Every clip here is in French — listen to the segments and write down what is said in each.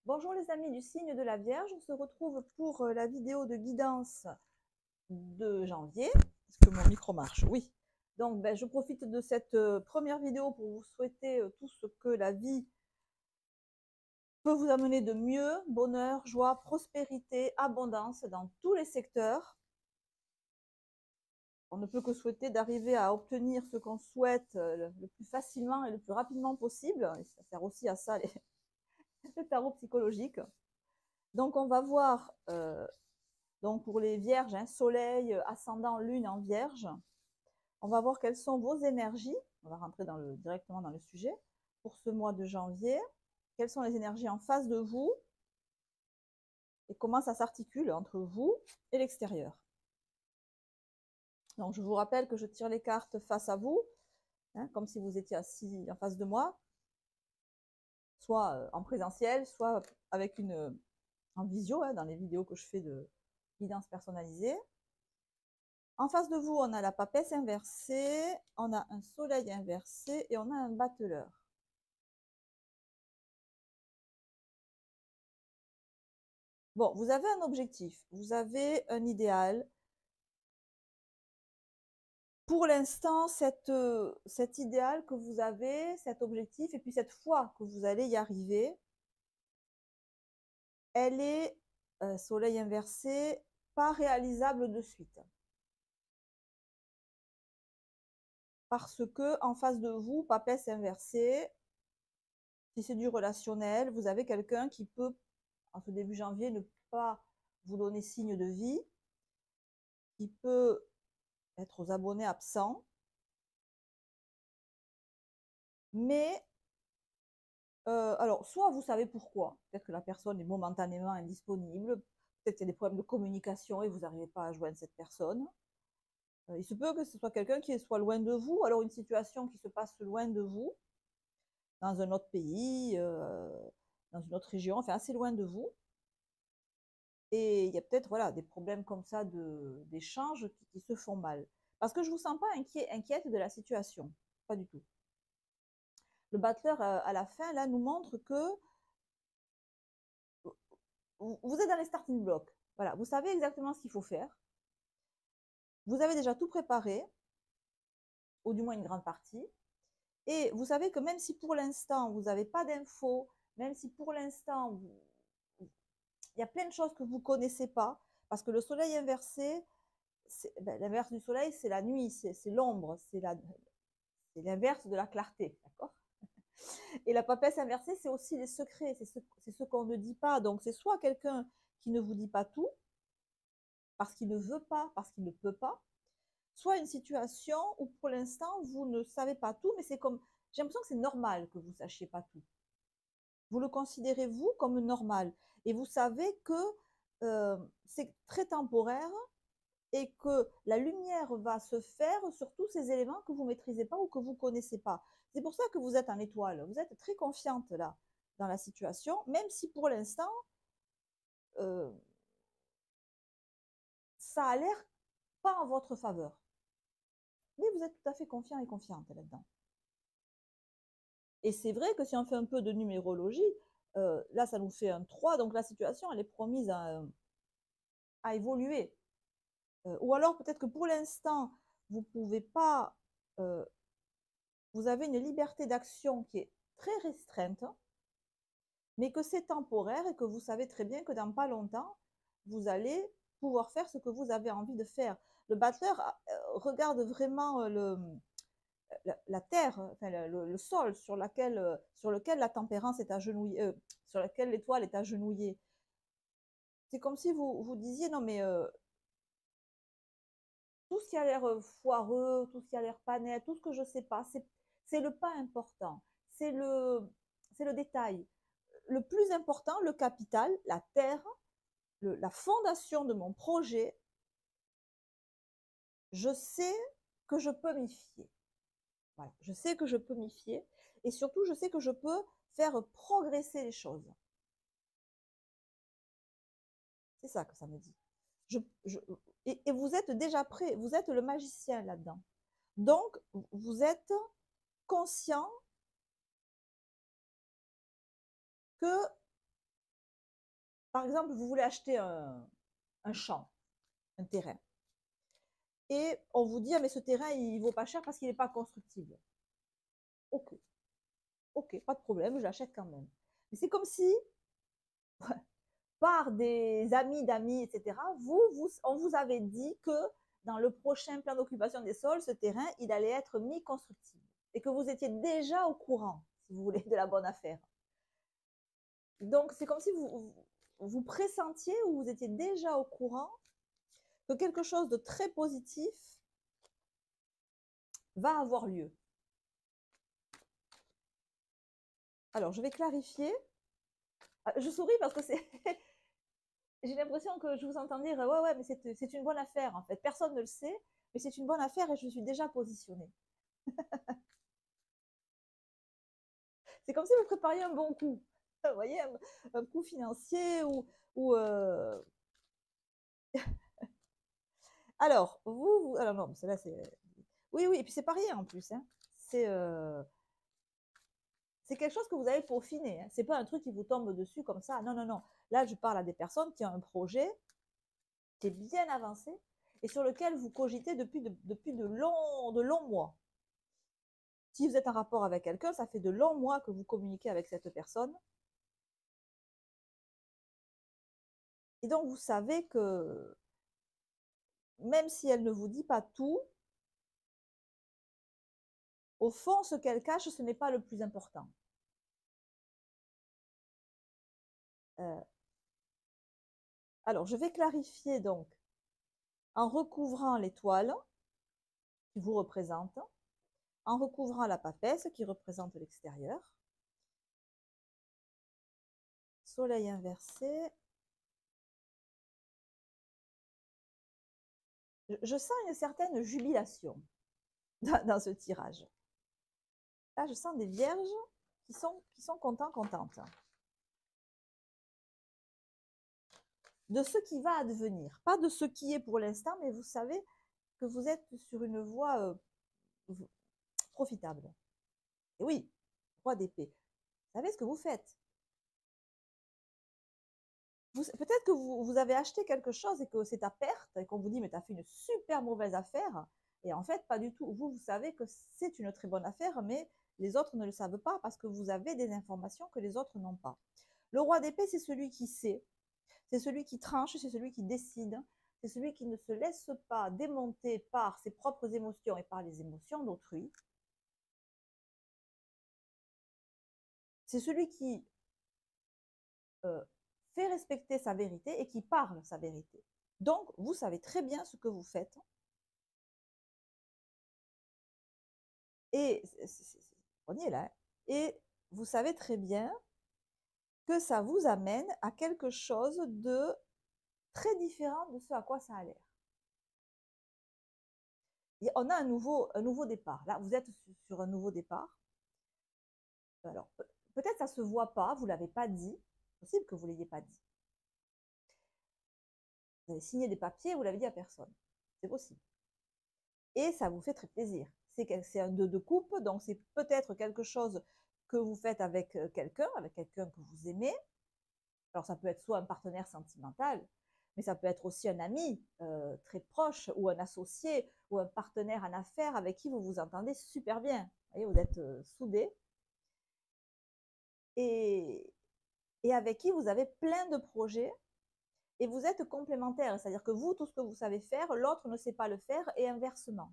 Bonjour les amis du signe de la Vierge, on se retrouve pour la vidéo de guidance de janvier. Est-ce que mon micro marche? Oui. Donc je profite de cette première vidéo pour vous souhaiter tout ce que la vie peut vous amener de mieux, bonheur, joie, prospérité, abondance dans tous les secteurs. On ne peut que souhaiter d'arriver à obtenir ce qu'on souhaite le plus facilement et le plus rapidement possible. Et ça sert aussi à ça les tarots psychologiques. Donc on va voir donc pour les vierges, hein, soleil, ascendant, lune en vierge, on va voir quelles sont vos énergies. On va rentrer directement dans le sujet pour ce mois de janvier. Quelles sont les énergies en face de vous et comment ça s'articule entre vous et l'extérieur. Donc je vous rappelle que je tire les cartes face à vous, hein, comme si vous étiez assis en face de moi, soit en présentiel, soit avec en visio, hein, dans les vidéos que je fais de guidance personnalisée. En face de vous, on a la papesse inversée, on a un soleil inversé et on a un battleur. Bon, vous avez un objectif, vous avez un idéal. Pour l'instant, cet idéal que vous avez, cet objectif, et puis cette foi que vous allez y arriver, elle est, soleil inversé, pas réalisable de suite. Parce que en face de vous, papesse inversée, si c'est du relationnel, vous avez quelqu'un qui peut, en ce début janvier, ne pas vous donner signe de vie, qui peut être aux abonnés absents, mais alors soit vous savez pourquoi, peut-être que la personne est momentanément indisponible, peut-être qu'il y a des problèmes de communication et vous n'arrivez pas à joindre cette personne. Il se peut que ce soit quelqu'un qui soit loin de vous, alors une situation qui se passe loin de vous, dans un autre pays, dans une autre région, enfin assez loin de vous. Et il y a peut-être voilà, des problèmes comme ça d'échanges qui se font mal. Parce que je ne vous sens pas inquiète de la situation, pas du tout. Le battleur, à la fin, là, nous montre que vous êtes dans les starting blocks. Voilà, vous savez exactement ce qu'il faut faire. Vous avez déjà tout préparé, ou du moins une grande partie. Et vous savez que même si pour l'instant, vous n'avez pas d'infos, même si pour l'instant, il y a plein de choses que vous ne connaissez pas, parce que le soleil inversé, l'inverse du soleil, c'est la nuit, c'est l'ombre, c'est l'inverse de la clarté. D'accord. Et la papesse inversée, c'est aussi les secrets, c'est ce qu'on ne dit pas. Donc, c'est soit quelqu'un qui ne vous dit pas tout, parce qu'il ne veut pas, parce qu'il ne peut pas, soit une situation où pour l'instant, vous ne savez pas tout, mais c'est comme, j'ai l'impression que c'est normal que vous ne sachiez pas tout. Vous le considérez, vous, comme normal. Et vous savez que c'est très temporaire et que la lumière va se faire sur tous ces éléments que vous ne maîtrisez pas ou que vous ne connaissez pas. C'est pour ça que vous êtes en étoile. Vous êtes très confiante là, dans la situation, même si pour l'instant, euh, ça a l'air pas en votre faveur. Mais vous êtes tout à fait confiant et confiante là-dedans. Et c'est vrai que si on fait un peu de numérologie, là, ça nous fait un 3, donc la situation, elle est promise à évoluer. Ou alors, peut-être que pour l'instant, vous ne pouvez pas, euh, vous avez une liberté d'action qui est très restreinte, mais que c'est temporaire et que vous savez très bien que dans pas longtemps, vous allez pouvoir faire ce que vous avez envie de faire. Le battleur regarde vraiment la terre, enfin, le sol sur lequel la tempérance est agenouillée, sur lequel l'étoile est agenouillée. C'est comme si vous disiez non mais tout ce qui a l'air foireux, tout ce qui a l'air pas net, tout ce que je sais pas, c'est le pas important, c'est le détail. Le plus important, le capital, la terre, la fondation de mon projet, je sais que je peux m'y fier. Voilà. Je sais que je peux m'y fier et surtout, je sais que je peux faire progresser les choses. C'est ça que ça me dit. Je, je, et vous êtes déjà prêt, vous êtes le magicien là-dedans. Donc, vous êtes conscient que Par exemple, vous voulez acheter un champ, un terrain. Et on vous dit, ah, mais ce terrain, il vaut pas cher parce qu'il n'est pas constructible. Ok, ok, pas de problème, je l'achète quand même. Mais c'est comme si, par des amis d'amis, etc., on vous avait dit que dans le prochain plan d'occupation des sols, ce terrain, il allait être mis constructible. Et que vous étiez déjà au courant, si vous voulez, de la bonne affaire. Donc, c'est comme si vous pressentiez ou vous étiez déjà au courant que quelque chose de très positif va avoir lieu. Alors, je vais clarifier. Je souris parce que c'est. J'ai l'impression que je vous entends dire ouais, ouais, mais c'est une bonne affaire en fait. Personne ne le sait, mais c'est une bonne affaire et je suis déjà positionnée. C'est comme si vous prépariez un bon coup. Vous voyez, un coup financier ou alors, alors non, celle-là, c'est. Oui, oui, et puis c'est pas rien en plus. Hein. C'est quelque chose que vous avez peaufiné. Hein. C'est pas un truc qui vous tombe dessus comme ça. Non, non, non. Là, je parle à des personnes qui ont un projet qui est bien avancé et sur lequel vous cogitez depuis de longs mois. Si vous êtes en rapport avec quelqu'un, ça fait de longs mois que vous communiquez avec cette personne. Et donc, vous savez que même si elle ne vous dit pas tout, au fond, ce qu'elle cache, ce n'est pas le plus important. Euh, alors, je vais clarifier donc en recouvrant l'étoile qui vous représente, en recouvrant la papesse qui représente l'extérieur, soleil inversé. Je sens une certaine jubilation dans ce tirage. Là, je sens des vierges qui sont contents, contentes de ce qui va advenir. Pas de ce qui est pour l'instant, mais vous savez que vous êtes sur une voie profitable. Et oui, roi d'épée. Vous savez ce que vous faites. Peut-être que vous avez acheté quelque chose et que c'est à perte et qu'on vous dit mais tu as fait une super mauvaise affaire. Et en fait, pas du tout. Vous savez que c'est une très bonne affaire, mais les autres ne le savent pas parce que vous avez des informations que les autres n'ont pas. Le roi d'épée, c'est celui qui sait, c'est celui qui tranche, c'est celui qui décide, c'est celui qui ne se laisse pas démonter par ses propres émotions et par les émotions d'autrui. C'est celui qui fait respecter sa vérité et qui parle sa vérité. Donc, vous savez très bien ce que vous faites. Et on y est là. Et vous savez très bien que ça vous amène à quelque chose de très différent de ce à quoi ça a l'air. On a un nouveau départ. Là, vous êtes sur un nouveau départ. Alors, peut-être ça ne se voit pas, vous ne l'avez pas dit. C'est possible que vous ne l'ayez pas dit. Vous avez signé des papiers, vous ne l'avez dit à personne. C'est possible. Et ça vous fait très plaisir. C'est un 2 de coupe, donc c'est peut-être quelque chose que vous faites avec quelqu'un que vous aimez. Alors ça peut être soit un partenaire sentimental, mais ça peut être aussi un ami très proche ou un associé ou un partenaire en affaires avec qui vous vous entendez super bien. Vous voyez, vous êtes soudés et avec qui vous avez plein de projets et vous êtes complémentaires. C'est-à-dire que vous, tout ce que vous savez faire, l'autre ne sait pas le faire et inversement.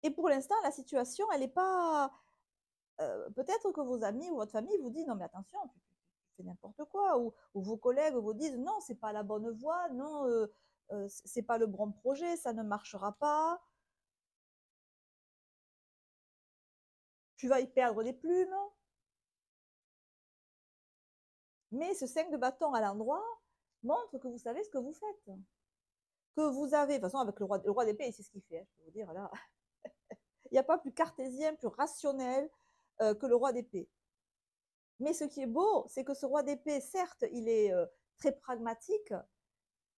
Et pour l'instant, la situation, elle n'est pas. Peut-être que vos amis ou votre famille vous disent non, mais attention, tu fais n'importe quoi. Ou vos collègues vous disent non, c'est pas la bonne voie, non, c'est pas le bon projet, ça ne marchera pas. Tu vas y perdre des plumes. Mais ce 5 de bâton à l'endroit montre que vous savez ce que vous faites. Que vous avez, de toute façon, avec le roi d'épée, c'est ce qu'il fait, je peux vous dire, là. Il n'y a pas plus cartésien, plus rationnel que le roi d'épée. Mais ce qui est beau, c'est que ce roi d'épée, certes, il est très pragmatique,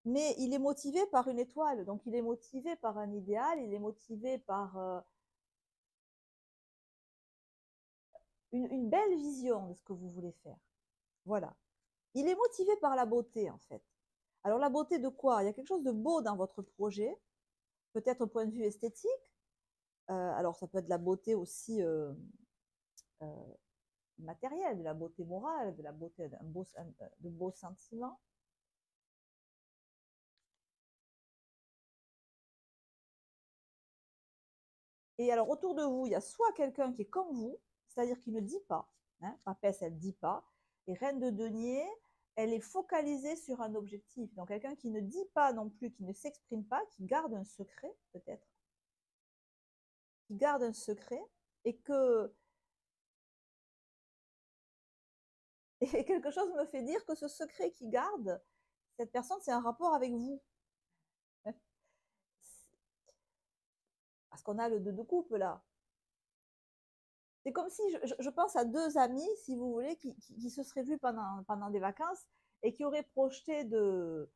mais il est motivé par une étoile. Donc, il est motivé par un idéal, il est motivé par une belle vision de ce que vous voulez faire. Voilà. Il est motivé par la beauté, en fait. Alors, la beauté de quoi? Il y a quelque chose de beau dans votre projet, peut-être au point de vue esthétique. Alors, ça peut être de la beauté aussi euh, matérielle, de la beauté morale, de la beauté de beaux sentiments. Et alors, autour de vous, il y a soit quelqu'un qui est comme vous, c'est-à-dire qui ne dit pas, hein, Papesse, elle ne dit pas, et Reine de Denier, elle est focalisée sur un objectif. Donc, quelqu'un qui ne dit pas non plus, qui ne s'exprime pas, qui garde un secret, peut-être, qui garde un secret, et que et quelque chose me fait dire que ce secret qu'il garde, cette personne, c'est un rapport avec vous. Parce qu'on a le 2 de coupe là. C'est comme si je pense à deux amis, si vous voulez, qui se seraient vus pendant des vacances et qui auraient projeté de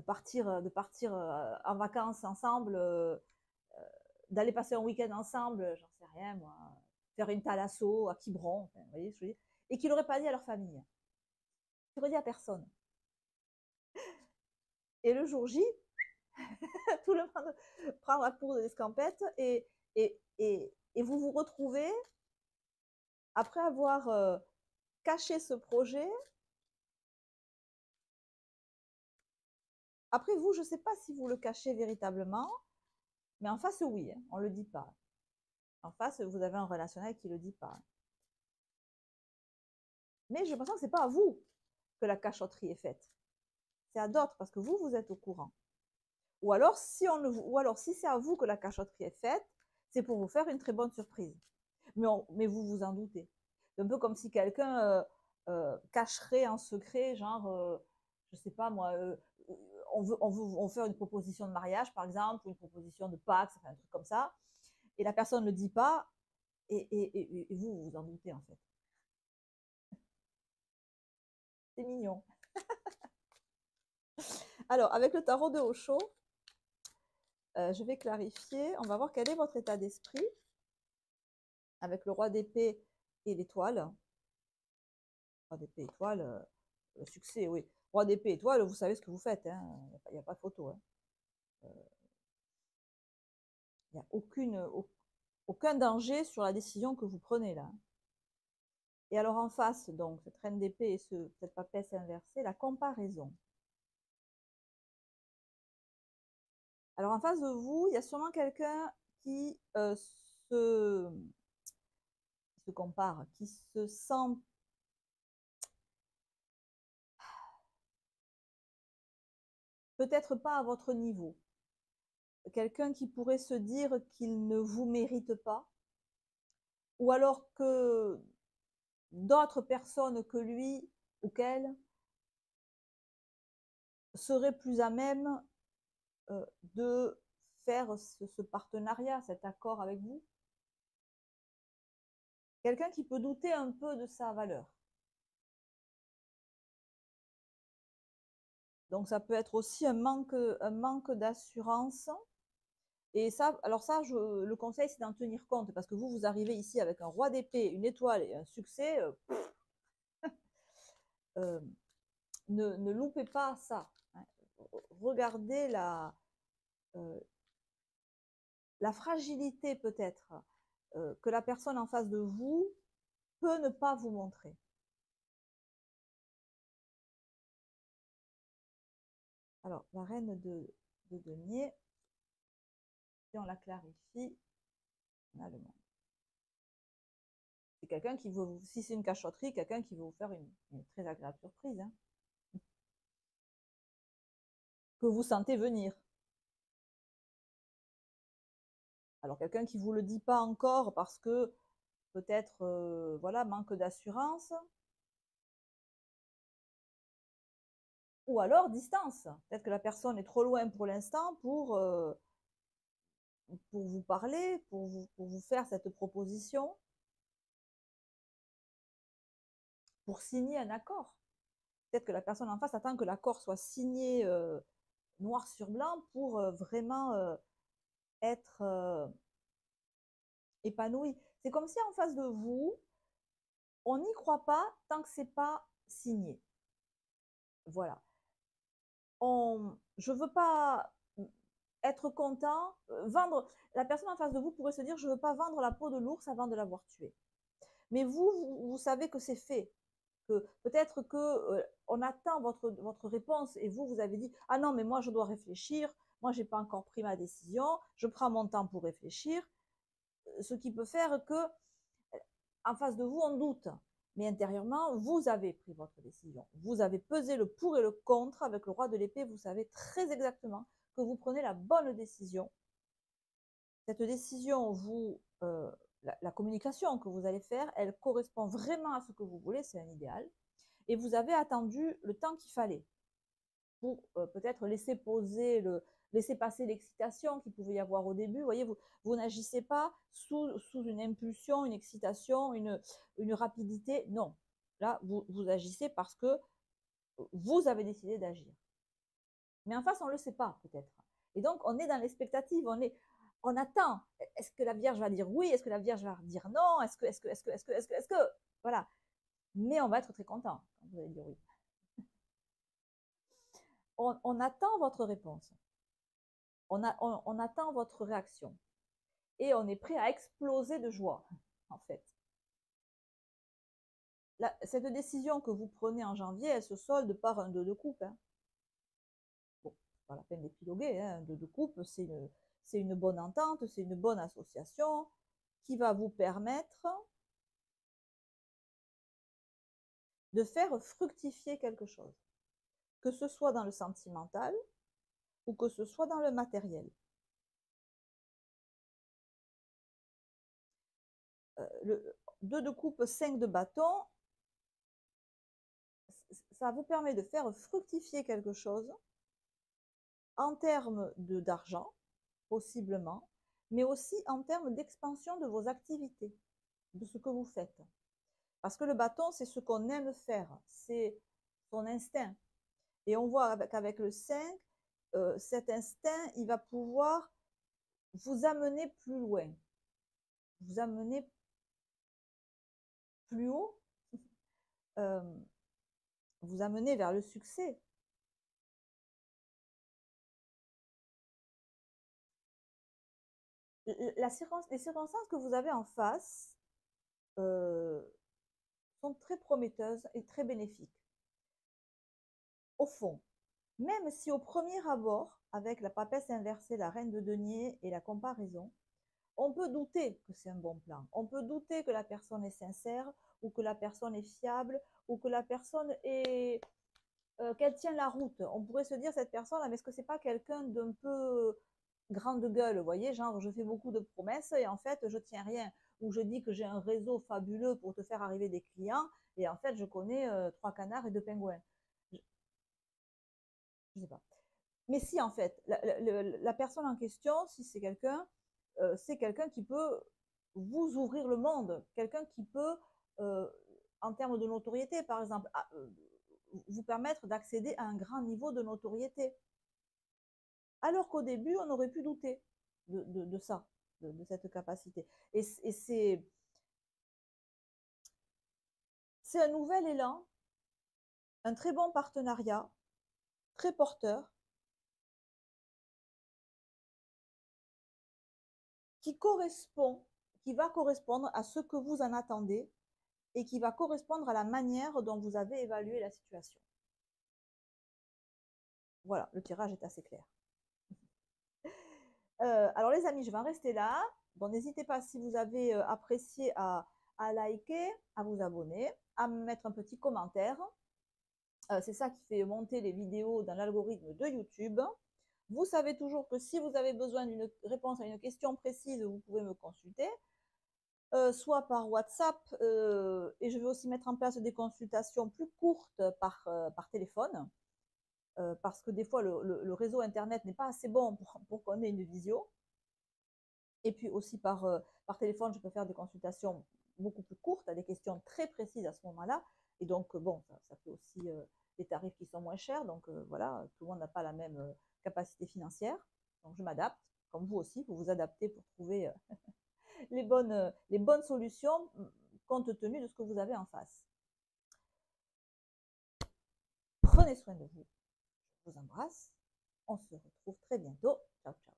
partir en vacances ensemble, d'aller passer un week-end ensemble, j'en sais rien moi, faire une thalasso à Quiberon, enfin, vous voyez ce que je veux dire, et qui l'auraient pas dit à leur famille. Ils n'auraient dit à personne. Et le jour J, tout le monde prend la cour de l'escampette et vous vous retrouvez, après avoir caché ce projet. Après vous, je ne sais pas si vous le cachez véritablement, mais en face, oui, hein, on ne le dit pas. En face, vous avez un relationnel qui ne le dit pas. Mais j'ai l'impression que ce n'est pas à vous que la cachotterie est faite. C'est à d'autres, parce que vous, vous êtes au courant. Ou alors, si c'est à vous que la cachotterie est faite, c'est pour vous faire une très bonne surprise. Mais vous vous en doutez. C'est un peu comme si quelqu'un cacherait en secret, genre, je sais pas moi, on veut faire une proposition de mariage, par exemple, ou une proposition de Pax, enfin, un truc comme ça, et la personne ne le dit pas, et vous vous en doutez, en fait. C'est mignon. Alors, avec le tarot de Osho, je vais clarifier. On va voir quel est votre état d'esprit avec le roi d'épée et l'étoile. Roi d'épée, étoile, le succès, oui. Roi d'épée, étoile, vous savez ce que vous faites. Hein. Il n'y a pas de photo. Hein. Il n'y a aucun danger sur la décision que vous prenez là. Et alors en face, donc, cette reine d'épée et cette papesse inversée, la comparaison. Alors en face de vous, il y a sûrement quelqu'un qui se, se compare, qui se sent peut-être pas à votre niveau. Quelqu'un qui pourrait se dire qu'il ne vous mérite pas, ou alors que d'autres personnes que lui ou qu'elle seraient plus à même de faire ce partenariat, cet accord avec vous. Quelqu'un qui peut douter un peu de sa valeur. Donc ça peut être aussi un manque d'assurance. Et ça, alors ça, le conseil, c'est d'en tenir compte, parce que vous arrivez ici avec un roi d'épée, une étoile et un succès. Euh, ne loupez pas ça. Hein. Regardez euh, la fragilité peut-être que la personne en face de vous peut ne pas vous montrer. Alors, la reine de denier, si on la clarifie, on a le monde. C'est quelqu'un qui veut, si c'est une cachotterie, quelqu'un qui veut vous faire une très agréable surprise, hein, que vous sentez venir. Alors, quelqu'un qui ne vous le dit pas encore parce que peut-être, voilà, manque d'assurance, ou alors distance. Peut-être que la personne est trop loin pour l'instant pour vous parler, pour vous faire cette proposition, pour signer un accord. Peut-être que la personne en face attend que l'accord soit signé noir sur blanc pour vraiment être épanoui. C'est comme si en face de vous, on n'y croit pas tant que c'est pas signé. Voilà. Je veux pas être content, vendre. La personne en face de vous pourrait se dire, je veux pas vendre la peau de l'ours avant de l'avoir tué. Mais vous savez que c'est fait. Que peut-être que on attend votre réponse et vous avez dit, ah non, mais moi je dois réfléchir, moi j'ai pas encore pris ma décision, je prends mon temps pour réfléchir, ce qui peut faire que en face de vous on doute, mais intérieurement vous avez pris votre décision, vous avez pesé le pour et le contre avec le roi de l'épée, vous savez très exactement que vous prenez la bonne décision. Cette décision, la communication que vous allez faire, elle correspond vraiment à ce que vous voulez, c'est un idéal, et vous avez attendu le temps qu'il fallait pour peut-être laisser passer l'excitation qu'il pouvait y avoir au début. Vous voyez, vous n'agissez pas sous une impulsion, une excitation, une rapidité. Non. Là, vous agissez parce que vous avez décidé d'agir. Mais en face, on ne le sait pas, peut-être. Et donc, on est dans l'expectative, on attend. Est-ce que la Vierge va dire oui? Est-ce que la Vierge va dire non? Est-ce que, voilà. Mais on va être très content quand vous allez dire oui. On attend votre réponse. On attend votre réaction. Et on est prêt à exploser de joie, en fait. Cette décision que vous prenez en janvier, elle se solde par un 2 de coupe. Hein. Bon, pas la peine d'épiloguer. Hein. Un 2 de coupe, c'est une bonne entente, c'est une bonne association qui va vous permettre de faire fructifier quelque chose. Que ce soit dans le sentimental ou que ce soit dans le matériel. Le 2 de coupe, 5 de bâton, ça vous permet de faire fructifier quelque chose en termes d'argent, possiblement, mais aussi en termes d'expansion de vos activités, de ce que vous faites. Parce que le bâton, c'est ce qu'on aime faire, c'est son instinct. Et on voit qu'avec le 5, cet instinct, il va pouvoir vous amener plus loin, vous amener plus haut, euh, vous amener vers le succès. Les circonstances que vous avez en face euh, sont très prometteuses et très bénéfiques. Au fond, même si au premier abord, avec la papesse inversée, la reine de denier et la comparaison, on peut douter que c'est un bon plan. On peut douter que la personne est sincère ou que la personne est fiable ou que la personne est qu'elle tient la route. On pourrait se dire cette personne, mais est-ce que c'est pas quelqu'un d'un peu grande gueule, vous voyez, genre je fais beaucoup de promesses et en fait je tiens rien. Ou je dis que j'ai un réseau fabuleux pour te faire arriver des clients et en fait je connais 3 canards et 2 pingouins. Je sais pas. Mais si en fait, la personne en question, si c'est quelqu'un qui peut vous ouvrir le monde, quelqu'un qui peut, euh, en termes de notoriété, par exemple, vous permettre d'accéder à un grand niveau de notoriété. Alors qu'au début, on aurait pu douter de ça, de cette capacité. Et c'est un nouvel élan, un très bon partenariat, très porteur, qui correspond, qui va correspondre à ce que vous en attendez et qui va correspondre à la manière dont vous avez évalué la situation. Voilà, le tirage est assez clair. Alors les amis, je vais en rester là. Bon, n'hésitez pas si vous avez apprécié à liker, à vous abonner, à me mettre un petit commentaire. C'est ça qui fait monter les vidéos dans l'algorithme de YouTube. Vous savez toujours que si vous avez besoin d'une réponse à une question précise, vous pouvez me consulter. Soit par WhatsApp, et je vais aussi mettre en place des consultations plus courtes par téléphone, parce que des fois le réseau Internet n'est pas assez bon pour qu'on ait une visio. Et puis aussi par téléphone, je peux faire des consultations beaucoup plus courtes, à des questions très précises à ce moment-là. Et donc, bon, ça fait aussi des tarifs qui sont moins chers. Donc, voilà, tout le monde n'a pas la même capacité financière. Donc, je m'adapte, comme vous aussi, vous vous adaptez pour trouver les bonnes solutions compte tenu de ce que vous avez en face. Prenez soin de vous. Je vous embrasse. On se retrouve très bientôt. Ciao, ciao.